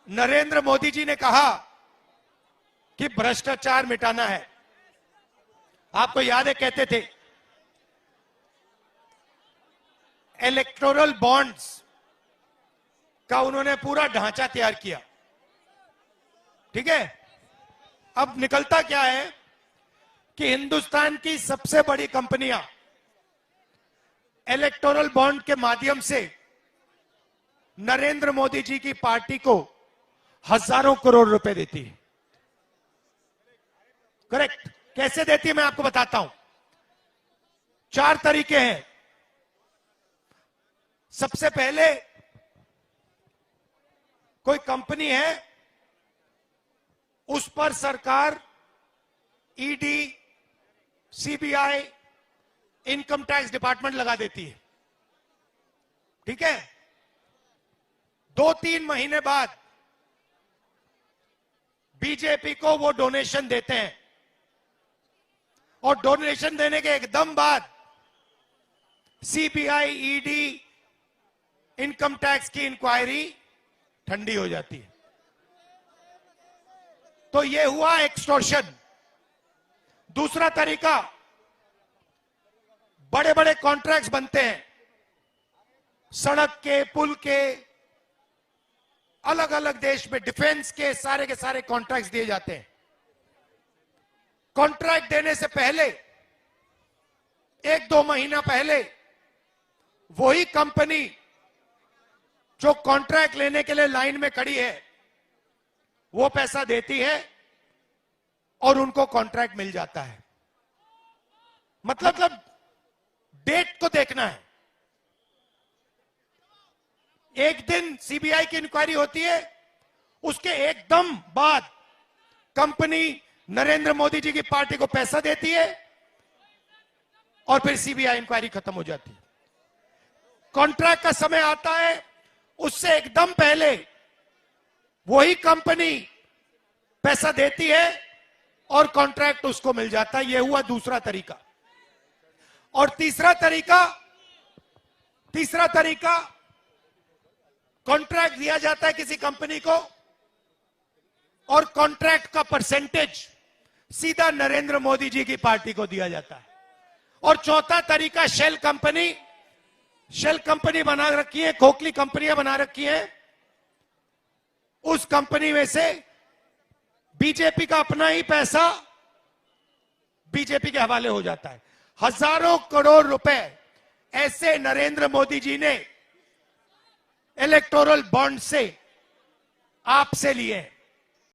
नरेंद्र मोदी जी ने कहा कि भ्रष्टाचार मिटाना है। आपको याद है, कहते थे इलेक्टोरल बॉन्ड्स का उन्होंने पूरा ढांचा तैयार किया। ठीक है, अब निकलता क्या है कि हिंदुस्तान की सबसे बड़ी कंपनियां इलेक्टोरल बॉन्ड के माध्यम से नरेंद्र मोदी जी की पार्टी को हजारों करोड़ रुपए देती है। करेक्ट। कैसे देती है मैं आपको बताता हूं। 4 तरीके हैं। सबसे पहले, कोई कंपनी है, उस पर सरकार ED, CBI, income tax department लगा देती है। ठीक है, 2-3 महीने बाद बीजेपी को वो डोनेशन देते हैं और डोनेशन देने के एकदम बाद सीबीआई, ईडी, इनकम टैक्स की इंक्वायरी ठंडी हो जाती है। तो ये हुआ एक्सटॉर्शन। दूसरा तरीका, बड़े बड़े कॉन्ट्रैक्ट्स बनते हैं, सड़क के, पुल के, अलग अलग देश में डिफेंस के सारे कॉन्ट्रैक्ट्स दिए जाते हैं। कॉन्ट्रैक्ट देने से पहले 1-2 महीना पहले वही कंपनी जो कॉन्ट्रैक्ट लेने के लिए लाइन में खड़ी है वो पैसा देती है और उनको कॉन्ट्रैक्ट मिल जाता है। मतलब डेट को देखना है। एक दिन सीबीआई की इंक्वायरी होती है, उसके एकदम बाद कंपनी नरेंद्र मोदी जी की पार्टी को पैसा देती है और फिर सीबीआई इंक्वायरी खत्म हो जाती है। कॉन्ट्रैक्ट का समय आता है, उससे एकदम पहले वही कंपनी पैसा देती है और कॉन्ट्रैक्ट उसको मिल जाता है। यह हुआ दूसरा तरीका। और तीसरा तरीका, कॉन्ट्रैक्ट दिया जाता है किसी कंपनी को और कॉन्ट्रैक्ट का परसेंटेज सीधा नरेंद्र मोदी जी की पार्टी को दिया जाता है। और चौथा तरीका, शेल कंपनी बना रखी है, खोखली कंपनियां बना रखी हैं। उस कंपनी में से बीजेपी का अपना ही पैसा बीजेपी के हवाले हो जाता है। हजारों करोड़ रुपए ऐसे नरेंद्र मोदी जी ने इलेक्टोरल बॉन्ड से आपसे लिए।